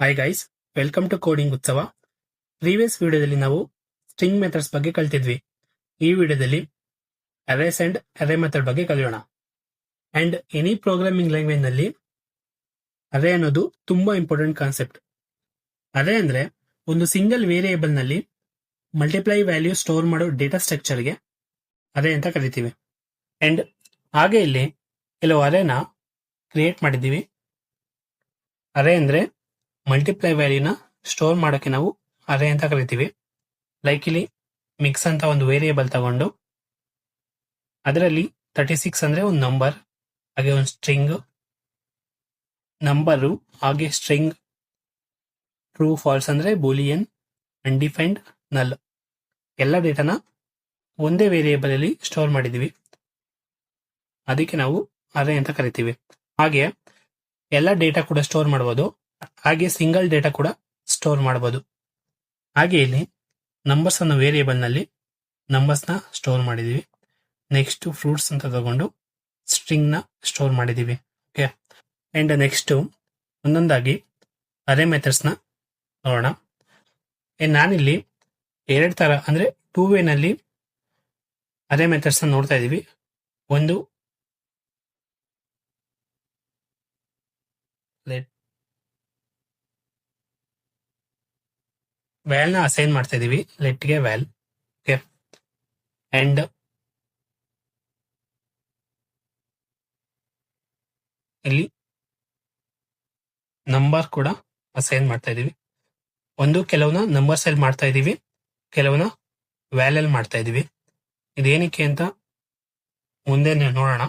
Hi guys, welcome to coding Utsava. Previous ವಿಡಿಯೋದಲ್ಲಿ ನಾವು string methods ಬಗ್ಗೆ ಕಲ್ತಿದ್ವಿ. ಈ ವಿಡಿಯೋದಲ್ಲಿ ಅರೇಸ್ ಅಂಡ್ ಅರೇ ಮೆಥಡ್ ಬಗ್ಗೆ ಕಲಿಯೋಣ. ಅಂಡ್ ಎನಿ ಪ್ರೋಗ್ರಾಮಿಂಗ್ ಲ್ಯಾಂಗ್ವೇಜ್ ನಲ್ಲಿ ಅರೇ ಅನ್ನೋದು ತುಂಬಾ ಇಂಪಾರ್ಟೆಂಟ್ ಕಾನ್ಸೆಪ್ಟ್. ಅರೇ ಅಂದ್ರೆ ಒಂದು ಸಿಂಗಲ್ ವೇರಿಯೇಬಲ್ ನಲ್ಲಿ ಮಲ್ಟಿಪ್ಲೈ ವ್ಯಾಲ್ಯೂ ಸ್ಟೋರ್ ಮಾಡೋ ಡೇಟಾ ಸ್ಟ್ರಕ್ಚರ್ಗೆ ಅರೇ ಅಂತ ಕರಿತೀವಿ. ಅಂಡ್ ಹಾಗೆ ಇಲ್ಲಿ ಕೆಲವು ಅರೇನ ಕ್ರಿಯೇಟ್ ಮಾಡಿದ್ದೀವಿ. ಅರೇ ಅಂದ್ರೆ ಮಲ್ಟಿಪ್ಲೈ ವ್ಯಾಲ್ಯೂನ ಸ್ಟೋರ್ ಮಾಡೋಕೆ ನಾವು ಅರೇ ಅಂತ ಕರಿತೀವಿ. ಲೈಕ್ ಇಲ್ಲಿ ಮಿಕ್ಸ್ ಅಂತ ಒಂದು ವೇರಿಯೇಬಲ್ ತಗೊಂಡು ಅದರಲ್ಲಿ 36 ಅಂದ್ರೆ ಒಂದು ನಂಬರ್, ಹಾಗೆ ಒಂದು ಸ್ಟ್ರಿಂಗ್ ನಂಬರು, ಹಾಗೆ ಸ್ಟ್ರಿಂಗ್ ಟ್ರೂ ಫಾಲ್ಸ್ ಅಂದ್ರೆ ಬೂಲಿಯನ್, ಅನ್ಡಿಫೈನ್ಡ್, ನಲ್ ಎಲ್ಲ ಡೇಟಾನ ಒಂದೇ ವೇರಿಯೇಬಲ್ ಅಲ್ಲಿ ಸ್ಟೋರ್ ಮಾಡಿದೀವಿ. ಅದಕ್ಕೆ ನಾವು ಅರೇ ಅಂತ ಕರಿತೀವಿ. ಹಾಗೆ ಎಲ್ಲ ಡೇಟಾ ಕೂಡ ಸ್ಟೋರ್ ಮಾಡಬಹುದು, ಹಾಗೆ ಸಿಂಗಲ್ ಡೇಟಾ ಕೂಡ ಸ್ಟೋರ್ ಮಾಡಬಹುದು. ಹಾಗೆ ಇಲ್ಲಿ ನಂಬರ್ಸ್ ಅನ್ನೋ ವೇರಿಯೇಬಲ್ ನಲ್ಲಿ ನಂಬರ್ಸ್ ನ ಸ್ಟೋರ್ ಮಾಡಿದೀವಿ. ನೆಕ್ಸ್ಟ್ ಫ್ರೂಟ್ಸ್ ಅಂತ ತಗೊಂಡು ಸ್ಟ್ರಿಂಗ್ ನ ಸ್ಟೋರ್ ಮಾಡಿದೀವಿ. ಓಕೆ, ಅಂಡ್ ನೆಕ್ಸ್ಟ್ ಒಂದೊಂದಾಗಿ ಅರೇ ಮೆಥಡ್ಸ್ ನ ನೋಡೋಣ. ನಾನಿಲ್ಲಿ ಎರಡು ತರ ಅಂದ್ರೆ 2 ನಲ್ಲಿ ಅರೇ ಮೆಥಡ್ಸ್ ನ ನೋಡ್ತಾ ಇದೀವಿ. ಒಂದು ವ್ಯಾಲ್ ನ ಅಸೈನ್ ಮಾಡ್ತಾ ಇದೀವಿ. ಲೆಟ್ ಗೆ ವ್ಯಾಲ್. ಓಕೆ, ಅಂಡ್ ಇಲ್ಲಿ ನಂಬರ್ ಕೂಡ ಅಸೈನ್ ಮಾಡ್ತಾ ಇದೀವಿ. ಒಂದು ಕೆಲವನ್ನ ನಂಬರ್ಸ್ ಅಲ್ಲಿ ಮಾಡ್ತಾ ಇದೀವಿ, ಕೆಲವನ್ನ ವ್ಯಾಲ್ ಅಲ್ಲಿ ಮಾಡ್ತಾ ಇದೀವಿ. ಇದೇನಕ್ಕೆ ಅಂತ ಮುಂದೆ ನೋಡೋಣ.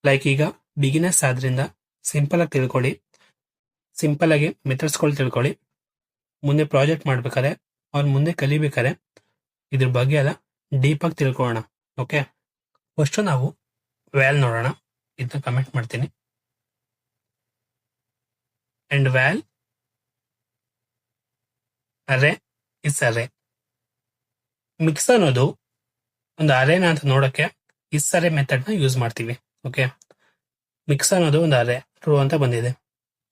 ಲೈಕ್ ಈಗ ಬಿಗಿನರ್ಸ್ ಆದ್ರಿಂದ ಸಿಂಪಲ್ ಆಗಿ ತಿಳ್ಕೊಳ್ಳಿ, ಸಿಂಪಲ್ ಆಗಿ ಮೆಥಡ್ಸ್ಗಳು ತಿಳ್ಕೊಳ್ಳಿ. ಮುಂದೆ ಪ್ರಾಜೆಕ್ಟ್ ಮಾಡ್ಬೇಕಾದ್ರೆ ಅವ್ರು ಮುಂದೆ ಕಲಿಬೇಕಾದ್ರೆ ಇದ್ರ ಬಗ್ಗೆ ಎಲ್ಲ ಡೀಪ್ ಆಗಿ ತಿಳ್ಕೊಳ್ಳೋಣ. ಓಕೆ, ಫಸ್ಟ್ ನಾವು ವ್ಯಾಲ್ ನೋಡೋಣ. ಇದನ್ನ ಕಮೆಂಟ್ ಮಾಡ್ತೀನಿ. And val array is array. Mix ಅನ್ನೋದು ಒಂದು ಅರೇನ ಅಂತ ನೋಡಕ್ಕೆ ಇಸ್ ಅರೇ ಮೆಥಡ್ ನ ಯೂಸ್ ಮಾಡ್ತೀವಿ. ಓಕೆ, ಮಿಕ್ಸ್ ಅನ್ನೋದು ಒಂದು ಅರೇ ಟ್ರೂ ಅಂತ ಬಂದಿದೆ.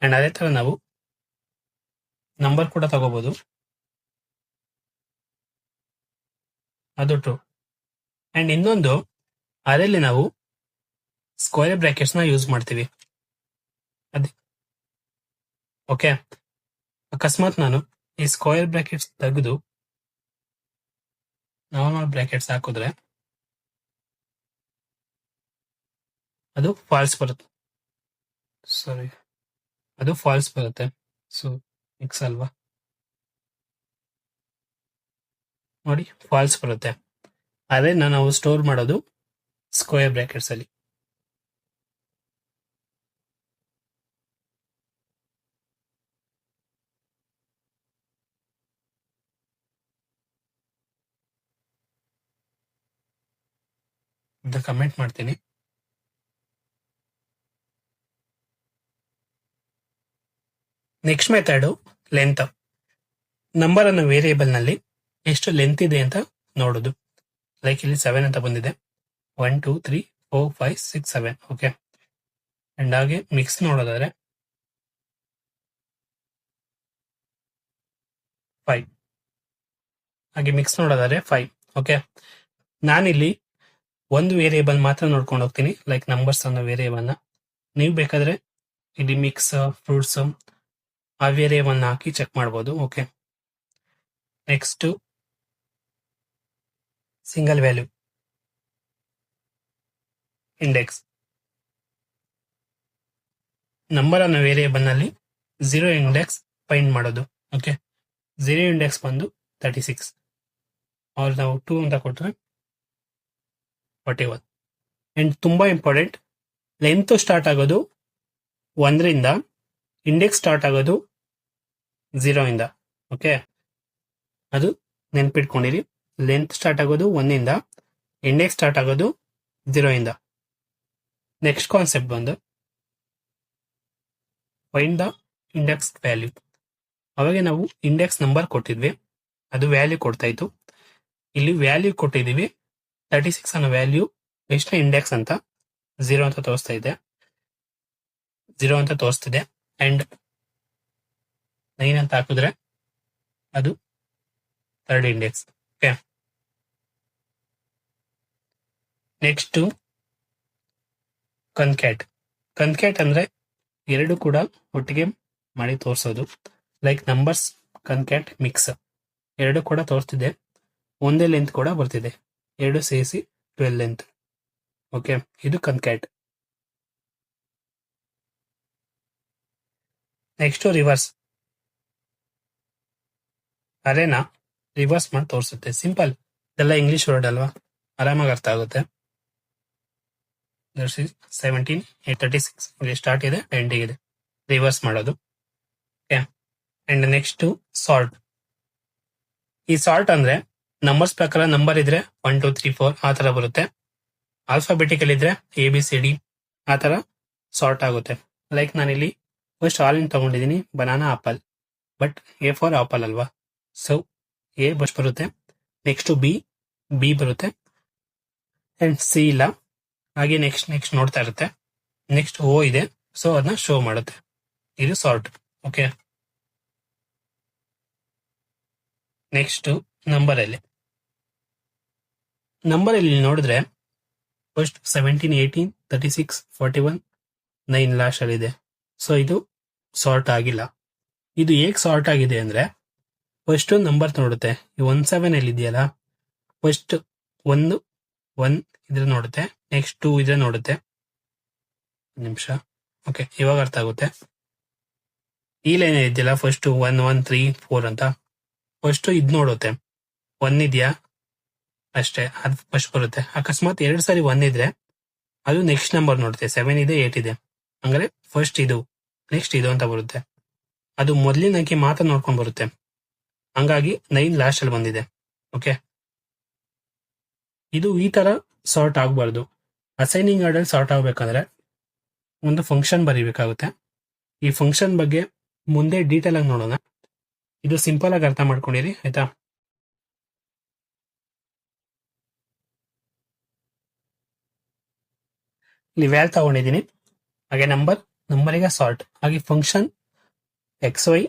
ಅಂಡ್ ಅದೇ ತರ ನಾವು ನಂಬರ್ ಕೂಡ ತಗೋಬಹುದು, ಅದು ಟ್ರೂ. ಅಂಡ್ ಇನ್ನೊಂದು ಅರೇಲಿ ನಾವು ಸ್ಕ್ವೇರ್ ಬ್ರಾಕೆಟ್ಸ್ ನ ಯೂಸ್ ಮಾಡ್ತೀವಿ. ಅದೇ ಓಕೆ, ಅಕಸ್ಮಾತ್ ನಾನು ಈ ಸ್ಕ್ವೇರ್ ಬ್ರಾಕೆಟ್ಸ್ ತೆಗೆದು ನಾರ್ಮಲ್ ಬ್ರಾಕೆಟ್ಸ್ ಹಾಕಿದ್ರೆ ಅದು ಫಾಲ್ಸ್ ಬರುತ್ತೆ. ಸಾರಿ, ಅದು ಫಾಲ್ಸ್ ಬರುತ್ತೆ. ಸೊ ಮಿಕ್ಸ್ ಅಲ್ವಾ, ನೋಡಿ ಫಾಲ್ಸ್ ಬರುತ್ತೆ. ಅದೇ ನಾವು ಸ್ಟೋರ್ ಮಾಡೋದು ಸ್ಕ್ವೇರ್ ಬ್ರಾಕೆಟ್ಸ್ ಅಲ್ಲಿ. ಕಮೆಂಟ್ ಮಾಡ್ತೀನಿ. Next method length. ನಂಬರ್ ಅನ್ನೋ ವೇರಿಯೇಬಲ್ ನಲ್ಲಿ ಎಷ್ಟು ಲೆಂತ್ ಇದೆ ಅಂತ ನೋಡೋದು. ಲೈಕ್ ಇಲ್ಲಿ 7 ಅಂತ ಬಂದಿದೆ. 1 2 3 4 5 6 7. ಓಕೆ, ಅಂಡ್ ಹಾಗೆ ಮಿಕ್ಸ್ ನೋಡೋದಾದ್ರೆ 5. ಹಾಗೆ ಮಿಕ್ಸ್ ನೋಡೋದಾದ್ರೆ 5. ಓಕೆ, ನಾನಿಲ್ಲಿ ಒಂದು ವೇರಿಯೇಬಲ್ ಮಾತ್ರ ನೋಡ್ಕೊಂಡು ಹೋಗ್ತೀನಿ, ಲೈಕ್ ನಂಬರ್ಸ್ ಅನ್ನೋ ವೇರಿಯೇಬಲ್ ನ. ನೀವು ಬೇಕಾದ್ರೆ ಇಲ್ಲಿ ಮಿಕ್ಸ್, ಫ್ರೂಟ್ಸ್ ಆ ವೇರಿಯೇಬಲ್ ನ ಹಾಕಿ ಚೆಕ್ ಮಾಡಬಹುದು. Okay, next single value index. Number ಅನ್ನೋ ವೇರಿಯೇಬಲ್ ನಲ್ಲಿ 0 ಇಂಡೆಕ್ಸ್ ಫೈಂಡ್ ಮಾಡೋದು. ಓಕೆ, 0 ಇಂಡೆಕ್ಸ್ ಬಂದು 36. ಅವ್ರು ನಾವು 2 ಅಂತ ಕೊಟ್ರೆ 41. ಅಂಡ್ ತುಂಬಾ ಇಂಪಾರ್ಟೆಂಟ್, ಲೆಂತ್ ಸ್ಟಾರ್ಟ್ ಆಗೋದು 1ರಿಂದ, ಇಂಡೆಕ್ಸ್ ಸ್ಟಾರ್ಟ್ ಆಗೋದು 0 ಇಂದ. ಓಕೆ, ಅದು ನೆನ್ಪಿಟ್ಕೊಂಡಿರಿ. ಲೆಂತ್ ಸ್ಟಾರ್ಟ್ ಆಗೋದು 1ಇಂದ, ಇಂಡೆಕ್ಸ್ ಸ್ಟಾರ್ಟ್ ಆಗೋದು 0 ಇಂದ. ನೆಕ್ಸ್ಟ್ ಕಾನ್ಸೆಪ್ಟ್ ಬಂದು ಫೈಂಡ್ ದ ಇಂಡೆಕ್ಸ್ ವ್ಯಾಲ್ಯೂ. ಅವಾಗ ನಾವು ಇಂಡೆಕ್ಸ್ ನಂಬರ್ ಕೊಟ್ಟಿದ್ವಿ, ಅದು ವ್ಯಾಲ್ಯೂ ಕೊಡ್ತಾ ಇತ್ತು. ಇಲ್ಲಿ ವ್ಯಾಲ್ಯೂ ಕೊಟ್ಟಿದೀವಿ 36 ಅನ್ನೋ ವ್ಯಾಲ್ಯೂ ಎಷ್ಟು ಇಂಡೆಕ್ಸ್ ಅಂತ 0 ಅಂತ ತೋರಿಸ್ತಾ ಇದೆ. 0 ಅಂತ ತೋರಿಸ್ತಿದೆ. ಅಂಡ್ 9 ಅಂತ ಹಾಕಿದ್ರೆ ಅದು third index. Okay, next concat. Concat ಅಂದ್ರೆ ಎರಡು ಕೂಡ ಒಟ್ಟಿಗೆ ಮಾಡಿ ತೋರಿಸೋದು. ಲೈಕ್ ನಂಬರ್ಸ್ ಕನ್ಕ್ಯಾಟ್ ಮಿಕ್ಸ್ ಎರಡು ಕೂಡ ತೋರಿಸ್ತಿದೆ, ಒಂದೇ ಲೆಂತ್ ಕೂಡ ಬರ್ತಿದೆ, ಎರಡು ಸೇರಿಸಿ 12 ಲೆಂತ್. ಓಕೆ, ಇದು ಕನ್ಕ್ಯಾಟ್. Next reverse. ಅರೇನ ರಿವರ್ಸ್ ಮಾಡಿ ತೋರಿಸುತ್ತೆ. ಸಿಂಪಲ್, ಇದೆಲ್ಲ ಇಂಗ್ಲಿಷ್ ವರ್ಡ್ ಅಲ್ವಾ, ಆರಾಮಾಗಿ ಅರ್ಥ ಆಗುತ್ತೆ. 17 836 ಇಲ್ಲಿ ಸ್ಟಾರ್ಟ್ ಇದೆ, ಎಂಡಿಂಗ್ ಇದೆ, ರಿವರ್ಸ್ ಮಾಡೋದು. Okay, and next sort. ಈ ಸಾರ್ಟ್ ಅಂದ್ರೆ ನಂಬರ್ಸ್ ಪ್ರಕಾರ ನಂಬರ್ ಇದ್ರೆ 1 2 3 4 ಆ ತರ ಬರುತ್ತೆ. ಆಲ್ಫಾಬೆಟಿಕಲ್ ಇದ್ರೆ ABCD ಆ ತರ ಸಾರ್ಟ್ ಆಗುತ್ತೆ. ಲೈಕ್ ನಾನಿಲ್ಲಿ ಫಸ್ಟ್ ಆಲ್ ಇನ್ ತಗೊಂಡಿದ್ದೀನಿ, banana apple, but A for apple ಅಲ್ವಾ, ಸೊ A ಫಸ್ಟ್ ಬರುತ್ತೆ, ನೆಕ್ಸ್ಟ್ B ಬರುತ್ತೆ, ಅಂಡ್ C ಇಲ್ಲ, ಹಾಗೆ ನೆಕ್ಸ್ಟ್ ನೋಡ್ತಾ ಇರುತ್ತೆ, ನೆಕ್ಸ್ಟ್ O ಇದೆ, ಸೊ ಅದನ್ನ ಶೋ ಮಾಡುತ್ತೆ. ಇದು ಸಾರ್ಟ್. ಓಕೆ, ನೆಕ್ಸ್ಟ್ ನಂಬರ್ ಅಲ್ಲಿ ನೋಡಿದ್ರೆ ಫಸ್ಟ್ 17 18 36 41 9 ಲಾಸ್ಟ್ ಅಲ್ಲಿ ಇದೆ. ಸೊ ಇದು ಸಾರ್ಟ್ ಆಗಿಲ್ಲ. ಇದು ಹೇಗ್ ಸಾರ್ಟ್ ಆಗಿದೆ ಅಂದ್ರೆ ಫಸ್ಟ್ ನಂಬರ್ ನೋಡುತ್ತೆ, ಈ 17 ಅಲ್ಲಿ ಇದೆಯಲ್ಲ, ಫಸ್ಟ್ 1 ಇದ್ರೆ ನೋಡುತ್ತೆ, ನೆಕ್ಸ್ಟ್ 2 ಇದ್ರೆ ನೋಡುತ್ತೆ. ನಿಮಿಷ, ಓಕೆ, ಇವಾಗ ಅರ್ಥ ಆಗುತ್ತೆ. ಈ ಲೈನ್ ಇದೆಯಲ್ಲ, ಫಸ್ಟ್ 1 1 3 4 ಅಂತ, ಫಸ್ಟ್ ಇದ್ ನೋಡುತ್ತೆ, 1 ಇದೆಯಾ ಅಷ್ಟೇ, ಅದು ಫಸ್ಟ್ ಬರುತ್ತೆ. ಅಕಸ್ಮಾತ್ 2 ಸಾರಿ 1 ಇದ್ರೆ ಅದು ನೆಕ್ಸ್ಟ್ ನಂಬರ್ ನೋಡುತ್ತೆ, 7 ಇದೆ 8 ಇದೆ, ಹಂಗಾರೆ ಫಸ್ಟ್ ಇದು ನೆಕ್ಸ್ಟ್ ಇದು ಅಂತ ಬರುತ್ತೆ. ಅದು ಮೊದಲಿನ ಅಂಕಿ ಮಾತ್ರ ನೋಡ್ಕೊಂಡ್ ಬರುತ್ತೆ, ಹಂಗಾಗಿ 9 ಲಾಸ್ಟ್ ಅಲ್ಲಿ ಬಂದಿದೆ. ಓಕೆ, ಇದು ಈ ತರ ಸಾರ್ಟ್ ಆಗಬಾರ್ದು. ಅಸೈನಿಂಗ್ ಆರ್ಡರ್ ಸಾರ್ಟ್ ಆಗ್ಬೇಕಂದ್ರೆ ಒಂದು ಫಂಕ್ಷನ್ ಬರೀಬೇಕಾಗುತ್ತೆ. ಈ ಫಂಕ್ಷನ್ ಬಗ್ಗೆ ಮುಂದೆ ಡೀಟೇಲ್ ಆಗಿ ನೋಡೋಣ. ಇದು ಸಿಂಪಲ್ ಆಗಿ ಅರ್ಥ ಮಾಡ್ಕೊಂಡಿರಿ, ಆಯ್ತಾ. ಇಲ್ಲಿ ವ್ಯಾಲ್ ತಗೊಂಡಿದ್ದೀನಿ, ಹಾಗೆ ನಂಬರಿಗೆ ಸಾರ್ಟ್, ಹಾಗೆ ಫಂಕ್ಷನ್ XY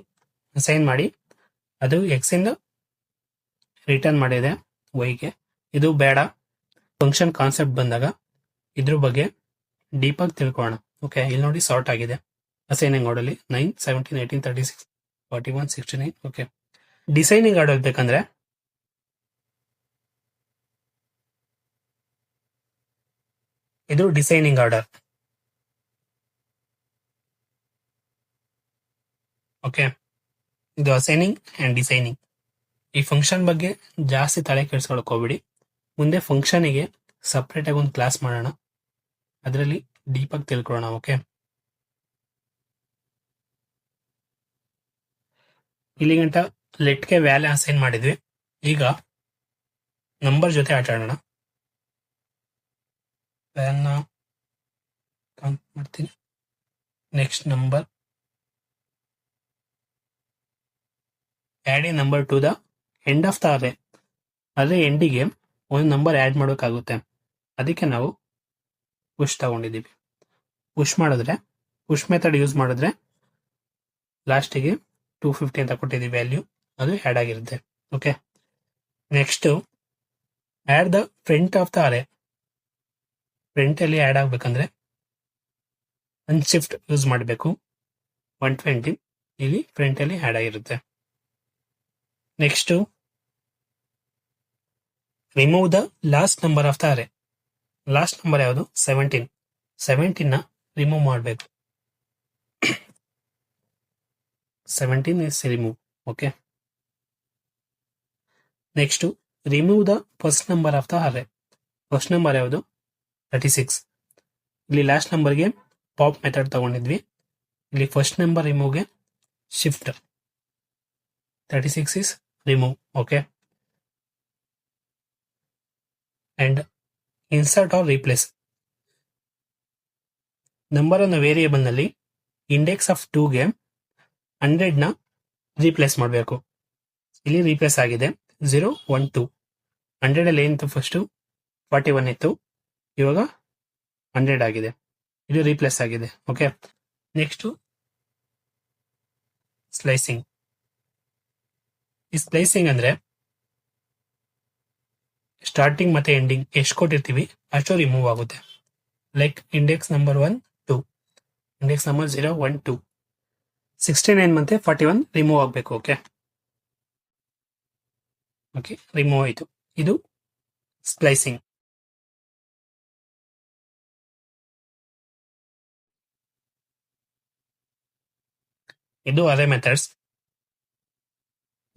ಅಸೈನ್ ಮಾಡಿ, ಅದು X ಇಂದ ರಿಟರ್ನ್ ಮಾಡಿದೆ Yಗೆ. ಇದು ಬೇಡ, ಫಂಕ್ಷನ್ ಕಾನ್ಸೆಪ್ಟ್ ಬಂದಾಗ ಇದ್ರ ಬಗ್ಗೆ ಡೀಪ್ ಆಗಿ ತಿಳ್ಕೊಳ್ಳೋಣ. ಓಕೆ, ಇಲ್ಲಿ ನೋಡಿ ಸಾರ್ಟ್ ಆಗಿದೆ assigning order 9 17 18 36 41 69. Okay, designing order ಬೇಕಂದ್ರೆ ಇದು ಡಿಸೈನಿಂಗ್ ಆರ್ಡರ್. ಓಕೆ, ಇದು ಅಸೈನಿಂಗ್ ಅಂಡ್ ಡಿಸೈನಿಂಗ್. ಈ ಫಂಕ್ಷನ್ ಬಗ್ಗೆ ಜಾಸ್ತಿ ತಲೆ ಕೆಡಿಸ್ಕೊಳಕ್ ಹೋಗ್ಬಿಡಿ, ಮುಂದೆ ಫಂಕ್ಷನಿಗೆ ಸಪ್ರೇಟ್ ಆಗಿ ಒಂದು ಕ್ಲಾಸ್ ಮಾಡೋಣ, ಅದರಲ್ಲಿ ಡೀಪ್ ಆಗಿ ತಿಳ್ಕೊಳ್ಳೋಣ. ಓಕೆ, ಇಲ್ಲಿ ಗಂಟ ಲೆಟ್ಗೆ ವ್ಯಾಲ್ಯೂ ಅಸೈನ್ ಮಾಡಿದ್ವಿ, ಈಗ ನಂಬರ್ ಜೊತೆ ಆಟ ಆಡೋಣ. ವ್ಯಾಲ್ನ ಕೌಂಟ್ ಮಾಡ್ತೀನಿ, next number, add a number to the end of the array. ಅದೇ ಎಂಡಿಗೆ ಒಂದು ನಂಬರ್ ಆ್ಯಡ್ ಮಾಡೋಕ್ಕಾಗುತ್ತೆ, ಅದಕ್ಕೆ ನಾವು ಪುಷ್ ತಗೊಂಡಿದ್ದೀವಿ. ಪುಷ್ ಮೆಥಡ್ ಯೂಸ್ ಮಾಡಿದ್ರೆ ಲಾಸ್ಟಿಗೆ 250 ಅಂತ ಕೊಟ್ಟಿದ್ದೀವಿ ವ್ಯಾಲ್ಯೂ, ಅದು ಆ್ಯಡ್ ಆಗಿರುತ್ತೆ. Okay, next add the front of the array. Front ಅಲ್ಲಿ ಆ್ಯಡ್ ಆಗ್ಬೇಕಂದ್ರೆ ಅನ್ಶಿಫ್ಟ್ ಯೂಸ್ ಮಾಡಬೇಕು, 120 ಇಲ್ಲಿ ಫ್ರಂಟ್ ಅಲ್ಲಿ ಆ್ಯಡ್ ಆಗಿರುತ್ತೆ. Next remove the last number of the array. Last number ಯಾವುದು? 17 ರಿಮೂವ್ ಮಾಡಬೇಕು. 17 is remove. Okay, next remove the first number of the array. First number ಯಾವುದು? 36. ಇಲ್ಲಿ ಲಾಸ್ಟ್ ನಂಬರ್ಗೆ ಪಾಪ್ ಮೆಥಡ್ ತಗೊಂಡಿದ್ವಿ, ಇಲ್ಲಿ ಫಸ್ಟ್ ನಂಬರ್ ರಿಮೂವ್ಗೆ shift 36 is remove. Okay, and insert or replace. Number ಅನ್ನು variable ನಲ್ಲಿ ಇಂಡೆಕ್ಸ್ ಆಫ್ 2ಗೆ 100 ರೀಪ್ಲೇಸ್ ಮಾಡಬೇಕು. ಇಲ್ಲಿ ರೀಪ್ಲೇಸ್ ಆಗಿದೆ 0 1 2. 100 ಅಲ್ಲಿ ಏನಿತ್ತು? ಫಸ್ಟ್ 41 ಇತ್ತು, ಇವಾಗ 100 ಆಗಿದೆ, ಇದು ರೀಪ್ಲೇಸ್ ಆಗಿದೆ. Okay, next slicing. ಈ ಸ್ಪ್ಲೈಸಿಂಗ್ ಅಂದ್ರೆ ಸ್ಟಾರ್ಟಿಂಗ್ ಮತ್ತೆ ಎಂಡಿಂಗ್ ಎಷ್ಟು ಕೊಟ್ಟಿರ್ತೀವಿ ಅಷ್ಟು ರಿಮೂವ್ ಆಗುತ್ತೆ. Like index number 1, 2, index number 0, 1, 2, 69 ಮತ್ತೆ 41 ರಿಮೂವ್ ಆಗಬೇಕು. ಓಕೆ ರಿಮೂವ್ ಆಯಿತು. ಇದು ಸ್ಪ್ಲೈಸಿಂಗ್. ಇದು ಅದೇ ಮೆಥಡ್ಸ್.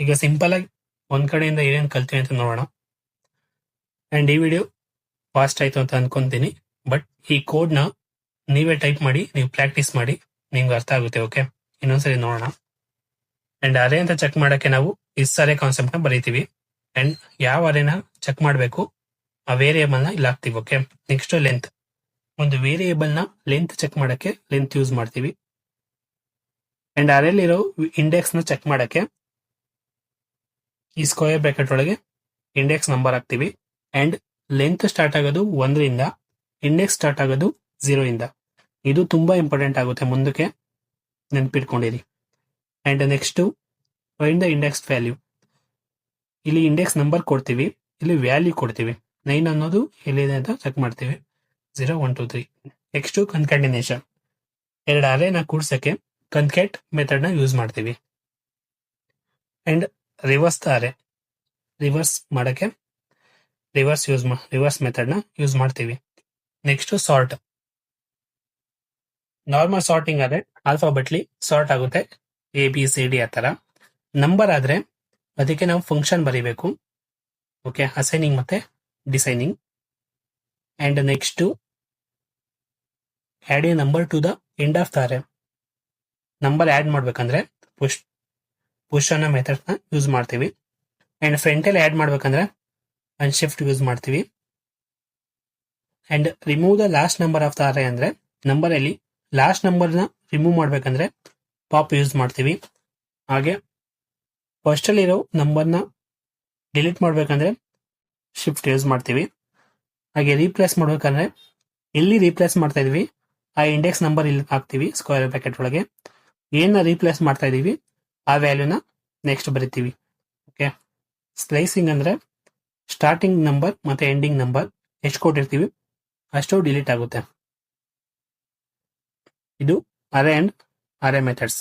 ಈಗ ಸಿಂಪಲ್ ಆಗಿ ಒಂದ್ ಕಡೆಯಿಂದ ಏನೇನು ಕಲ್ತೀವಿ ಅಂತ ನೋಡೋಣ. ಅಂಡ್ ಈ ವಿಡಿಯೋ ಫಾಸ್ಟ್ ಆಯ್ತು ಅಂತ ಅನ್ಕೊಂತೀನಿ, ಬಟ್ ಈ ಕೋಡ್ ನ ನೀವೇ ಟೈಪ್ ಮಾಡಿ, ನೀವು ಪ್ರಾಕ್ಟೀಸ್ ಮಾಡಿ, ನಿಮ್ಗೆ ಅರ್ಥ ಆಗುತ್ತೆ. ಓಕೆ, ಇನ್ನೊಂದ್ಸರಿ ನೋಡೋಣ. ಅಂಡ್ ಅರೇ ಅಂತ ಚೆಕ್ ಮಾಡಕ್ಕೆ ನಾವು ಇಸ್ ಅರೇ ಕಾನ್ಸೆಪ್ಟ್ ನ ಬರೀತೀವಿ. ಅಂಡ್ ಯಾವ ಅರೇನ ಚೆಕ್ ಮಾಡಬೇಕು ಆ ವೇರಿಯೇಬಲ್ ನ ಇಲ್ಲಿ ಹಾಕ್ತಿವಿ. Okay, next length. ಒಂದು ವೇರಿಯೇಬಲ್ ನ ಲೆಂತ್ ಚೆಕ್ ಮಾಡಕ್ಕೆ ಲೆಂತ್ ಯೂಸ್ ಮಾಡ್ತೀವಿ. ಅಂಡ್ ಅರೇಲಿರೋ ಇಂಡೆಕ್ಸ್ ನ ಚೆಕ್ ಮಾಡಕ್ಕೆ ಈ ಸ್ಕ್ವೇರ್ ಬ್ರಾಕೆಟ್ ಒಳಗೆ ಇಂಡೆಕ್ಸ್ ನಂಬರ್ ಹಾಕ್ತಿವಿ. ಅಂಡ್ ಲೆಂತ್ ಸ್ಟಾರ್ಟ್ ಆಗೋದು 1ರಿಂದ, ಇಂಡೆಕ್ಸ್ ಸ್ಟಾರ್ಟ್ ಆಗೋದು 0ಇಂದ. ಇದು ತುಂಬಾ ಇಂಪಾರ್ಟೆಂಟ್ ಆಗುತ್ತೆ, ಮುಂದಕ್ಕೆ ನೆನ್ಪಿಟ್ಕೊಂಡಿರಿ. And next find the index value. ಇಲ್ಲಿ ಇಂಡೆಕ್ಸ್ ನಂಬರ್ ಕೊಡ್ತೀವಿ, ಇಲ್ಲಿ ವ್ಯಾಲ್ಯೂ ಕೊಡ್ತೀವಿ. 9 ಅನ್ನೋದು ಎಲ್ಲಿದೆ ಅಂತ ಚೆಕ್ ಮಾಡ್ತೀವಿ. 0, 1, 2, 3. Next concatenation. ಎರಡು ಅರೇನ ಕೂಡ್ಸಕ್ಕೆ ಕನ್ಕೆಟ್ ಮೆಥಡ್ ನ ಯೂಸ್ ಮಾಡ್ತೀವಿ. And reverse the array. Reverse ಮಾಡಕ್ಕೆ ರಿವರ್ಸ್ ಮೆಥಡ್ ನ ಯೂಸ್ ಮಾಡ್ತೀವಿ. Next sort. ನಾರ್ಮಲ್ ಸಾರ್ಟಿಂಗ್ ಆದ್ರೆ ಆಲ್ಫಾಬೆಟ್ಲಿ ಸಾರ್ಟ್ ಆಗುತ್ತೆ, ABCD ಆ ತರ. ನಂಬರ್ ಆದ್ರೆ ಅದಕ್ಕೆ ನಾವು ಫಂಕ್ಷನ್ ಬರೀಬೇಕು. ಓಕೆ, ಅಸೈನಿಂಗ್ ಮತ್ತೆ designing. And next add a number to the end of the array. Number add ಮಾಡ್ಬೇಕಂದ್ರೆ ಪುಷ್ ಅನ್ನೋ ಮೆಥಡ್ ನ ಯೂಸ್ ಮಾಡ್ತೀವಿ. ಅಂಡ್ ಫ್ರಂಟ್ ಅಲ್ಲಿ ಆಡ್ ಮಾಡ್ಬೇಕಂದ್ರೆ ಅನ್ಶಿಫ್ಟ್ ಯೂಸ್ ಮಾಡ್ತೀವಿ. And remove the last number of the array ಅಂದ್ರೆ number ಅಲ್ಲಿ last number ನ ರಿಮೂವ್ ಮಾಡ್ಬೇಕಂದ್ರೆ ಪಾಪ್ ಯೂಸ್ ಮಾಡ್ತೀವಿ. ಹಾಗೆ ಫಸ್ಟ್ ಅಲ್ಲಿ ಇರೋ ನಂಬರ್ ನ ಡಿಲೀಟ್ ಮಾಡ್ಬೇಕಂದ್ರೆ ಶಿಫ್ಟ್ ಯೂಸ್ ಮಾಡ್ತೀವಿ. ಹಾಗೆ ರೀಪ್ಲೇಸ್ ಮಾಡ್ಬೇಕಂದ್ರೆ ಎಲ್ಲಿ ರೀಪ್ಲೇಸ್ ಮಾಡ್ತಾ ಇದೀವಿ ಆ ಇಂಡೆಕ್ಸ್ ನಂಬರ್ ಇಲ್ಲಿ ಹಾಕ್ತಿವಿ ಸ್ಕ್ವೇರ್ ಬ್ರಾಕೆಟ್ ಒಳಗೆ. ಏನ ರೀಪ್ಲೇಸ್ ಮಾಡ್ತಾ ಇದೀವಿ ಆ ವ್ಯಾಲ್ಯೂನ ನೆಕ್ಸ್ಟ್ ಬರಿತೀವಿ. ಓಕೆ, ಸ್ಲೈಸಿಂಗ್ ಅಂದ್ರೆ ಸ್ಟಾರ್ಟಿಂಗ್ ನಂಬರ್ ಮತ್ತೆ ಎಂಡಿಂಗ್ ನಂಬರ್ ಎಷ್ಟು ಕೊಟ್ಟಿರ್ತೀವಿ ಅಷ್ಟು ಡಿಲೀಟ್ ಆಗುತ್ತೆ. ಇದು ಅರೇ ಅಂಡ್ ಅರೇ ಮೆಥಡ್ಸ್.